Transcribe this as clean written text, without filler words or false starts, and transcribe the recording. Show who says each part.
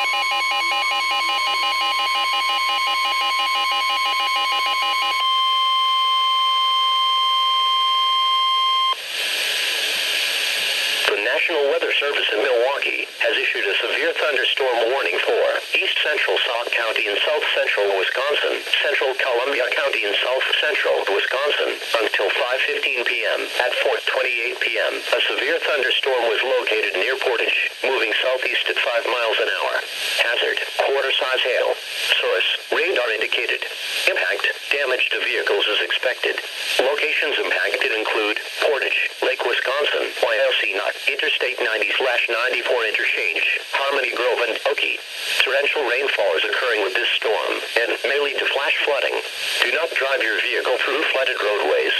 Speaker 1: The National Weather Service in Milwaukee has issued a severe thunderstorm warning for east central Sauk County and south central Wisconsin, central Columbia County and south central Wisconsin until 5:15 p.m. At 4:28 p.m., a severe thunderstorm was located near Portage, moving southeast at 5 miles an hour. Hazard, quarter-size hail. Source, radar indicated. Impact, damage to vehicles is expected. Locations impacted include Portage, Lake Wisconsin, YLC Knot, Interstate 90/94 interchange, Harmony Grove and Okie. Torrential rainfall is occurring with this storm and may lead to flash flooding. Do not drive your vehicle through flooded roadways.